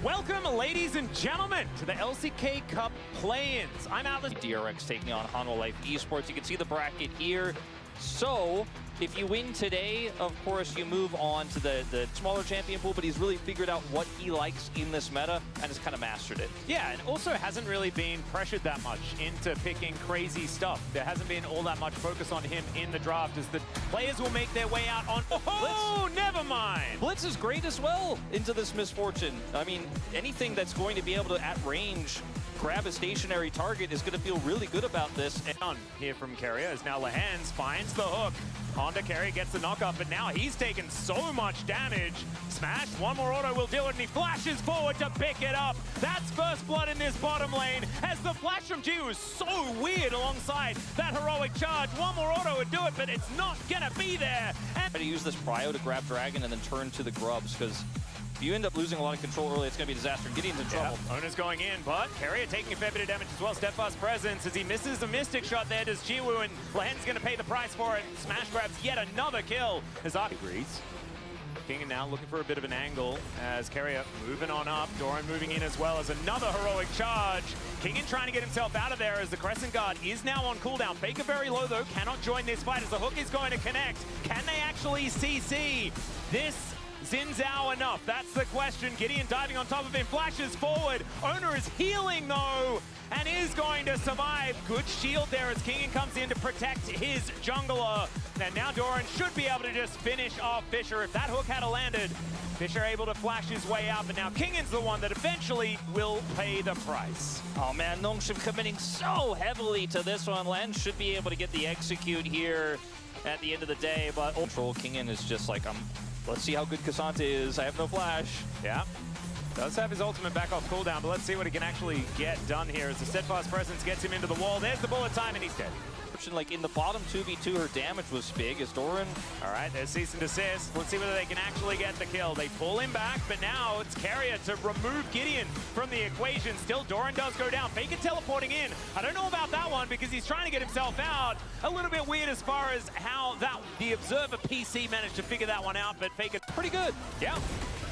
Welcome, ladies and gentlemen, to the LCK Cup Play-Ins. I'm Atlas. DRX taking on Relive Esports. You can see the bracket here. So, if you win today, of course, you move on to the smaller champion pool, but he's really figured out what he likes in this meta and has kind of mastered it. Yeah, and also hasn't really been pressured that much into picking crazy stuff. There hasn't been all that much focus on him in the draft as the players will make their way out on... Oh, never mind! Blitz is great as well into this misfortune. I mean, anything that's going to be able to, at range, grab a stationary target is going to feel really good about this. And here from Kouyou as now Lehans finds the hook. Honda Kouyou gets the knockup, but now he's taken so much damage. Smash, one more auto will do it, and he flashes forward to pick it up. That's first blood in this bottom lane, as the flash from Kouyou is so weird alongside that heroic charge. One more auto would do it, but it's not gonna be there. And try to use this prio to grab Dragon and then turn to the grubs, because if you end up losing a lot of control early, it's going to be a disaster. Gideon's in trouble. Owner's going in, but Kouyou taking a fair bit of damage as well. Steadfast presence as he misses the Mystic shot there. Does Kouyou, and Lehans going to pay the price for it. Smash grabs yet another kill as Ark agrees. Kingen now looking for a bit of an angle as Kouyou moving on up. Doran moving in as well as another heroic charge. Kingen trying to get himself out of there as the Crescent Guard is now on cooldown. Faker very low though, cannot join this fight as the hook is going to connect. Can they actually CC this? Xin Zhao enough? That's the question. Gideon diving on top of him, flashes forward. Owner is healing though, and is going to survive. Good shield there as Kingen comes in to protect his jungler. And now Doran should be able to just finish off Fisher. If that hook had landed, Fisher able to flash his way out, but now Kingen's the one that eventually will pay the price. Oh man, Nongshim committing so heavily to this one. Len should be able to get the execute here at the end of the day, but Ultra Kingen is just like, let's see how good Cassante is. I have no flash. Yeah. Does have his ultimate back off cooldown, but let's see what he can actually get done here as the Steadfast presence gets him into the wall. There's the bullet time, and he's dead. Like in the bottom 2v2, her damage was big as Doran. All right, there's cease and desist. Let's see whether they can actually get the kill. They pull him back, but now it's Kouyou to remove Gideon from the equation. Still, Doran does go down. Faker teleporting in. I don't know about that one because he's trying to get himself out. A little bit weird as far as how the Observer PC managed to figure that one out, but Faker pretty good. Yeah.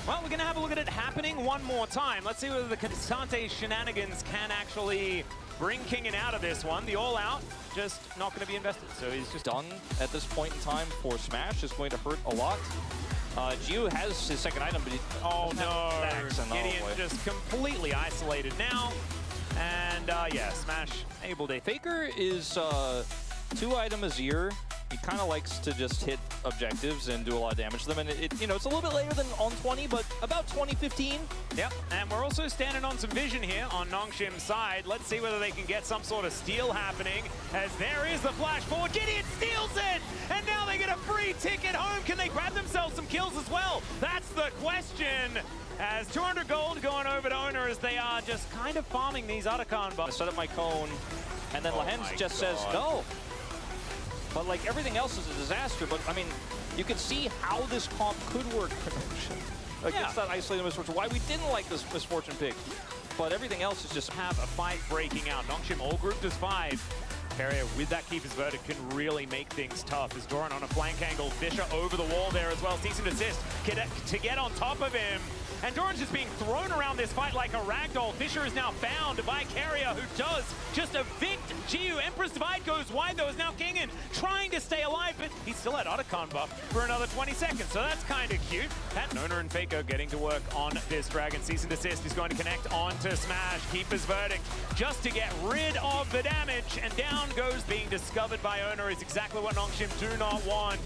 Well, we're going to have a look at it happening one more time. Let's see whether the Cassante shenanigans can actually bring Kingen out of this one. The all-out just not going to be invested, so he's just done at this point in time for Smash. Is going to hurt a lot. Kouyou has his second item, but he Gideon just completely isolated now. And yeah, Smash able to... Faker is 2-item Azir. He kind of likes to just hit objectives and do a lot of damage to them. And it's a little bit later than on 20, but about 2015. Yep, and we're also standing on some vision here on Nongshim's side. Let's see whether they can get some sort of steal happening, as there is the flash forward. Gideon steals it, and now they get a free ticket home. Can they grab themselves some kills as well? That's the question. As 200 gold going over to Owner as they are just kind of farming these Otacon buffs. I set up my cone, and then Lehans just says no. But like everything else is a disaster. But I mean, you can see how this comp could work against that isolated misfortune. Why we didn't like this misfortune pick. But everything else is just have a fight breaking out. Nongshim all grouped as 5. Kouyou with that Keeper's Verdict can really make things tough. As Doran on a flank angle, Fisher over the wall there as well. Cease and desist to get on top of him. And Doran's just being thrown around this fight like a ragdoll. Fisher is now found by Kouyou, who does just evict Kouyou. Empress Divide goes wide though, as now Kingen trying to stay alive, but he's still at Otacon buff for another 20 seconds, so that's kind of cute. And Owner and Faker getting to work on this Dragon. Cease and desist is going to connect onto Smash. Keeper's Verdict just to get rid of the damage, and down goes being discovered by Owner is exactly what Nongshim do not want.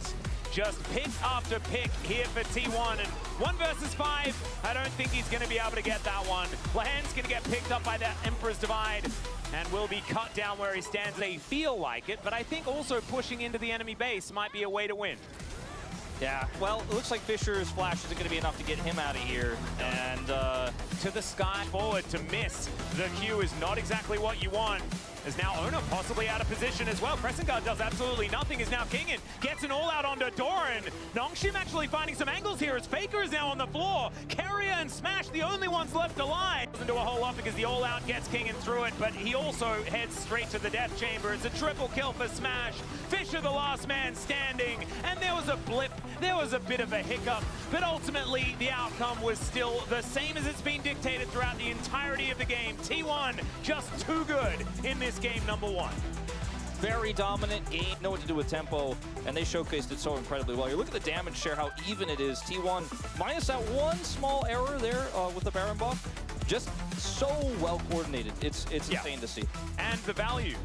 Just pick after pick here for T1, and 1 versus 5, I don't think he's going to be able to get that one. Lehans going to get picked up by that Emperor's Divide and will be cut down where he stands. They feel like it, but I think also pushing into the enemy base might be a way to win. Yeah, well, it looks like Fisher's flash isn't going to be enough to get him out of here. And to the sky forward to miss the Q is not exactly what you want. As now Owner possibly out of position as well. Crescent Guard does absolutely nothing as now Kingen gets an all-out onto Doran. Nongshim actually finding some angles here as Faker is now on the floor. Kouyou and Smash the only ones left alive. Doesn't do a whole lot because the all-out gets Kingen through it, but he also heads straight to the death chamber. It's a triple kill for Smash. Fisher the last man standing, and there was a blip There was a bit of a hiccup, but ultimately the outcome was still the same as it's been dictated throughout the entirety of the game. T1 just too good in this game number 1. Very dominant game, know what to do with tempo, and they showcased it so incredibly well. You look at the damage share, how even it is. T1, minus that one small error there with the Baron buff, just so well coordinated. It's insane to see. And the value.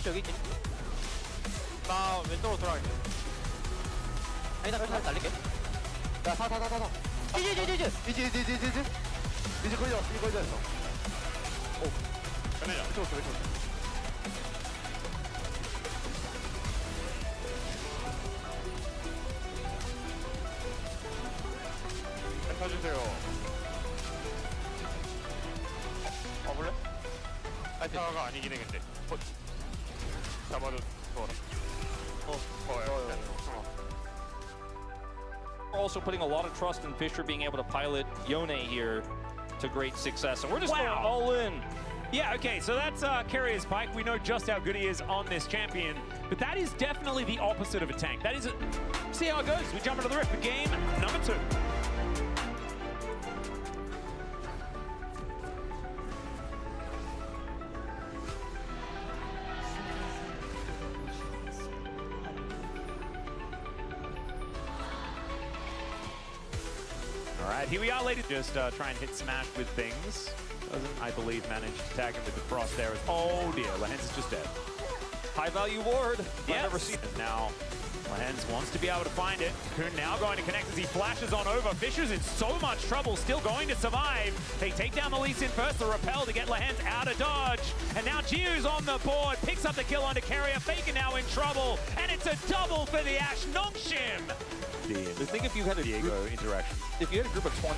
여기 나 왼쪽으로 돌아갈게. 아니다 날릴게. 야 사 이제 거의 다 했어. 오 그래 왼쪽 펜타주세요. 와볼래? 펜타가 아니긴 해 근데. 잡아도 좋아라. Also putting a lot of trust in Fisher being able to pilot Yone here to great success. And we're just going all in. Yeah, okay, so that's Carrier's Pike. We know just how good he is on this champion, but that is definitely the opposite of a tank. That is see how it goes. We jump into the rift for game number 2. All right, here we are, ladies. Just try and hit Smash with things. Doesn't, I believe, manage to tag him with the frost there. Oh dear, Lahens is just dead. High value ward. Yes. I've never seen it. Now, Lahens wants to be able to find it. Coon now going to connect as he flashes on over. Fisher's in so much trouble, still going to survive. They take down the Lee Sin first, the repel to get Lahens out of dodge. And now Kouyou's on the board, picks up the kill onto Carrier. Faker now in trouble, and it's a double for the Ash Nongshim. I think if you had a Diego interaction. If you had a group of 20,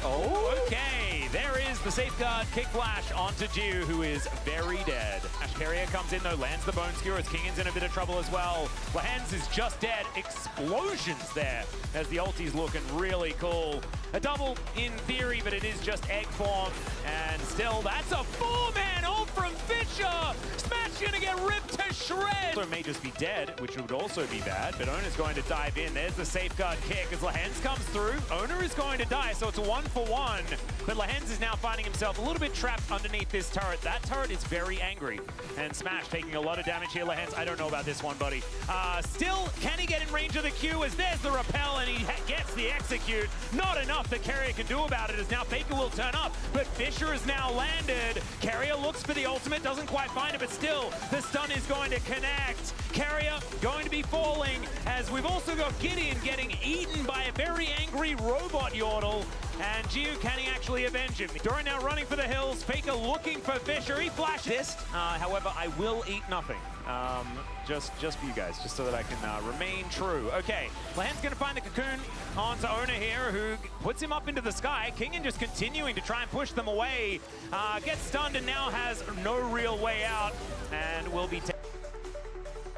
okay, there is the safeguard kick flash onto Kouyou, who is very dead. Ash Carrier comes in though, lands the bone skewer as Kingan's in a bit of trouble as well. Lahens is just dead. Explosions there as the ulti's looking really cool. A double in theory, but it is just egg form. And still, that's a 4-man ult from Fisher. Smash gonna get ripped to shreds. So it may just be dead, which would also be bad, but Owner's going to dive in. There's the safeguard kick as Lahens comes through. Owner is going to die, so it's a 1-for-1. But Lahens is now finding himself a little bit trapped underneath this turret. That turret is very angry. And Smash taking a lot of damage here. Lahens, I don't know about this one, buddy. Still, can he get in range of the Q as there's the repel and he gets the execute? Not enough that Carrier can do about it as now Faker will turn up, but Fisher is now landed. Carrier looks for the ultimate, doesn't quite find it, but still, the stun is going to connect. Carrier going to be falling as we've also got Gideon getting eaten by a very angry robot Yordle. And Kouyou, can he actually avenge him? Dora now running for the hills. Faker looking for Fisher. He flashes. However, I will eat nothing. Just for you guys, just so that I can remain true. Okay, Lahens gonna find the cocoon onto Owner here, who puts him up into the sky. Kingan just continuing to try and push them away. Gets stunned and now has no real way out, and will be taken.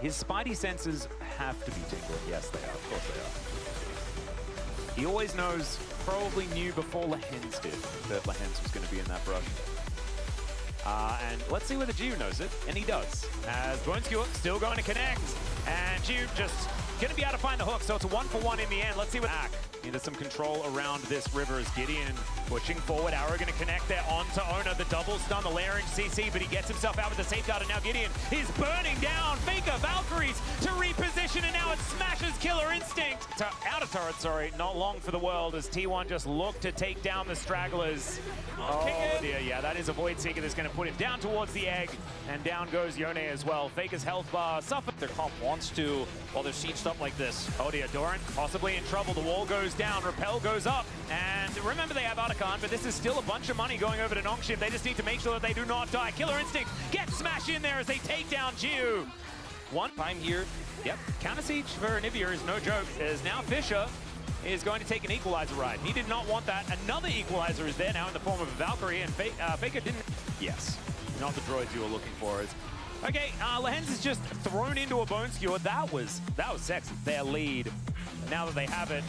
His spidey senses have to be tingling. Yes, they are. Of course they are. He always knows, probably knew before Lehens did, that Lehens was going to be in that brush. And let's see whether Kouyou knows it, and he does. As Boneskewer still going to connect, and Kouyou just going to be able to find the hook, so it's a 1-for-1 in the end. Let's see what back into some control around this river as Gideon pushing forward. Arrow going to connect there onto Ona. The double stun, the layering CC, but he gets himself out with the safeguard, and now Gideon is burning down. Faker, Valkyries to reposition, and now it smashes Killer Instinct. Out of turret, sorry, not long for the world as T1 just looked to take down the stragglers. Oh dear, yeah, that is a Void Seeker that's going to put him down towards the egg, and down goes Yone as well. Faker's health bar suffered. Their comp wants to, while they're sieged up like this. Oh dear, Doran possibly in trouble. The wall goes down, Repel goes up, and remember they have Otacon, but this is still a bunch of money going over to Nongshim. They just need to make sure that they do not die. Killer Instinct gets smashed in there as they take down Kouyou. One time here, yep, counter siege for Anivia is no joke, as now Fisher is going to take an equalizer ride. He did not want that. Another equalizer is there now in the form of a Valkyrie, and Faker didn't. Yes, not the droids you were looking for. Okay, Lehens is just thrown into a Boneskewer. That was sexy. Their lead. Now that they have it,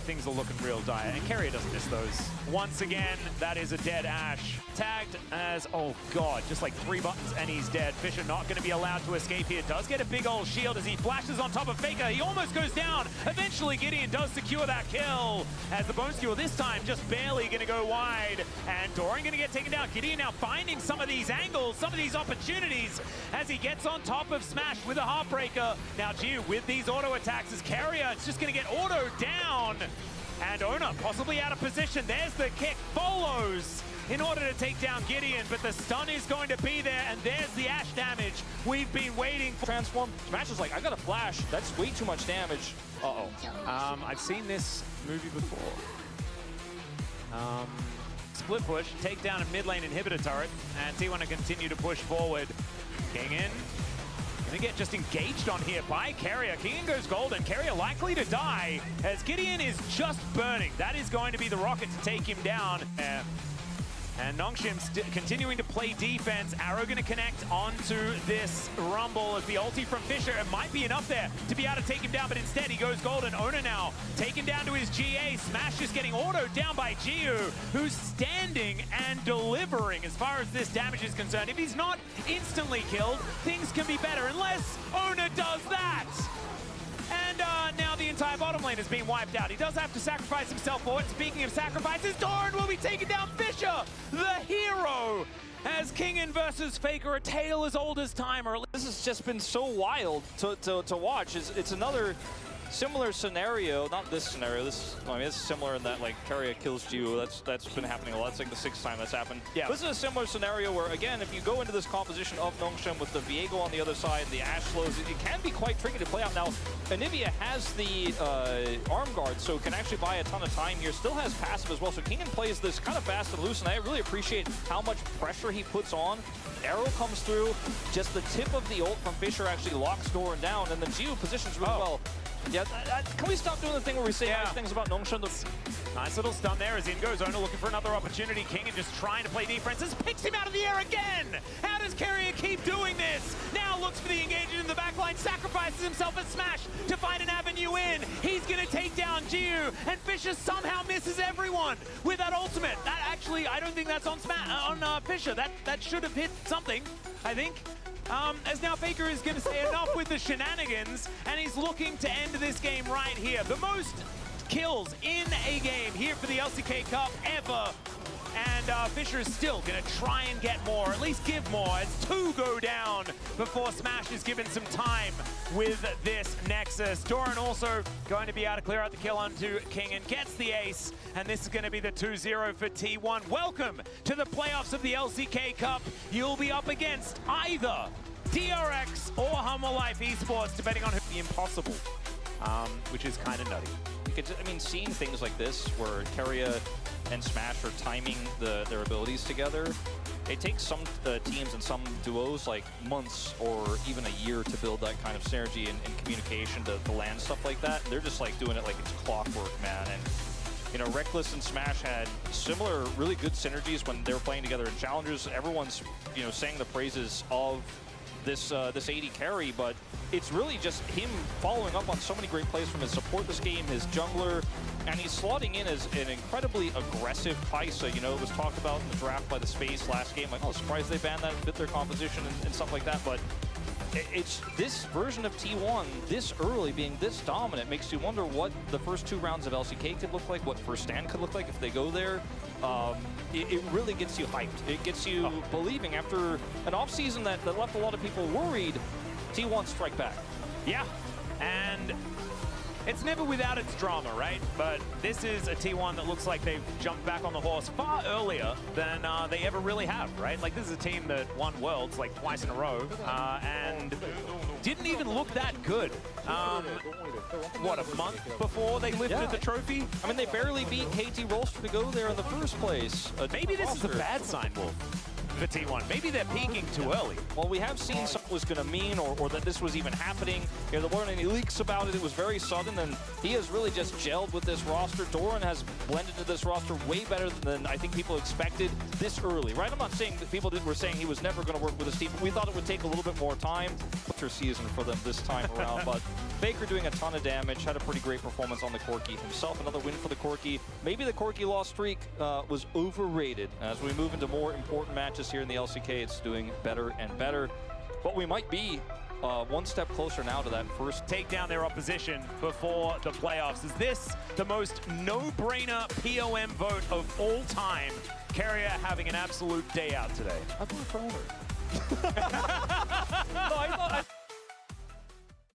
things are looking real dire. And Carrier doesn't miss those. Once again, that is a dead Ashe. Tagged as, oh god, just like 3 buttons and he's dead. Fisher not going to be allowed to escape here. Does get a big old shield as he flashes on top of Faker. He almost goes down. Eventually, Gideon does secure that kill. As the Boneskewer this time just barely going to go wide. And Doran going to get taken down. Gideon now finding some of these angles, some of these opportunities as he gets on top of Smash with a Heartbreaker. Now Kouyou with these auto attacks as Carrier, it's just going to get auto down. And Ona possibly out of position. There's the kick. Follows in order to take down Gideon, but the stun is going to be there, and there's the Ashe damage we've been waiting for. Transform. Smash is like, I got a flash. That's way too much damage. Uh-oh. I've seen this movie before. Split push, take down a mid lane inhibitor turret, and T1 to continue to push forward. King in. Gonna get just engaged on here by Carrier. King goes golden. Carrier likely to die as Gideon is just burning. That is going to be the rocket to take him down. And Nongshim continuing to play defense. Arrow going to connect onto this Rumble as the ulti from Fisher. It might be enough there to be able to take him down, but instead he goes golden. Ona now taken down to his GA. Smash is getting autoed down by Kouyou, who's standing and delivering as far as this damage is concerned. If he's not instantly killed, things can be better unless Ona does that. And now the entire bottom lane has been wiped out. He does have to sacrifice himself for it. Speaking of sacrifices, Doran will be taking down Fisher, the hero, as Kingen versus Faker, a tale as old as time. This has just been so wild to watch. It's another similar scenario, not this scenario. I mean, it's similar in that like Carrier kills Kouyou. That's been happening a lot. It's like the 6th time that's happened. Yeah. This is a similar scenario where, again, if you go into this composition of Nongshim with the Viego on the other side, the Ashe slows, it can be quite tricky to play out. Now, Anivia has the arm guard, so can actually buy a ton of time here. Still has passive as well, so Kingen plays this kind of fast and loose, and I really appreciate how much pressure he puts on. Arrow comes through, just the tip of the ult from Fisher actually locks Doran down, and then Kouyou positions really well. Yeah, can we stop doing the thing where we say nice things about Nongshim? Nice little stun there as in goes Ona looking for another opportunity. Kingen just trying to play defense. This picks him out of the air again. How does Carrier keep doing this? Now looks for the engagement in the backline, sacrifices himself at Smash to find an avenue in. He's going to take down Kouyou, and Fisher somehow misses everyone with that ultimate. That actually, I don't think that's on Fisher. That should have hit something, I think. As now Faker is going to say enough with the shenanigans, and he's looking to end this game right here. The most kills in a game here for the LCK Cup ever. And Fisher is still going to try and get more, at least give more, as 2 go down before Smash is given some time with this Nexus. Doran also going to be able to clear out the kill onto King and gets the ace, and this is going to be the 2-0 for T1. Welcome to the playoffs of the LCK Cup. You'll be up against either DRX or Humble Life Esports, depending on who. The impossible, which is kind of nutty. I mean, seeing things like this where Carrier and Smash are timing their abilities together, it takes some teams and some duos like months or even a year to build that kind of synergy and communication to land stuff like that. They're just like doing it like it's clockwork, man. And you know, Reckless and Smash had similar really good synergies when they were playing together in Challengers. Everyone's, you know, saying the praises of this 80 carry, but it's really just him following up on so many great plays from his support this game, his jungler, and he's slotting in as an incredibly aggressive Paisa. You know, it was talked about in the draft by the Space last game, like, oh, surprised they banned that and fit their composition and stuff like that, but it's this version of T1 this early being this dominant makes you wonder what the first 2 rounds of LCK could look like, what first stand could look like if they go there. It really gets you hyped. It gets you believing after an offseason that left a lot of people worried. T1 strike back. Yeah, and it's never without its drama, right? But this is a T1 that looks like they've jumped back on the horse far earlier than they ever really have, right? Like, this is a team that won Worlds like twice in a row and didn't even look that good. What, a month before they lifted the trophy? I mean, they barely beat KT Rolster to go there in the first place. Maybe this is a bad sign, Wolf, for T1. Maybe they're peaking too early. Well, we have seen something was going to mean or that this was even happening. You know, there weren't any leaks about it. It was very sudden, and he has really just gelled with this roster. Doran has blended into this roster way better than I think people expected this early, right? I'm not saying that people were saying he was never going to work with this team, but we thought it would take a little bit more time. Winter season for them this time around, but Faker doing a ton of damage, had a pretty great performance on the Corki himself. Another win for the Corki. Maybe the Corki loss streak was overrated. As we move into more important matches here in the LCK, it's doing better and better. But we might be one step closer now to that first. Take down their opposition before the playoffs. Is this the most no-brainer POM vote of all time? Carrier having an absolute day out today. I voted for owner. No, I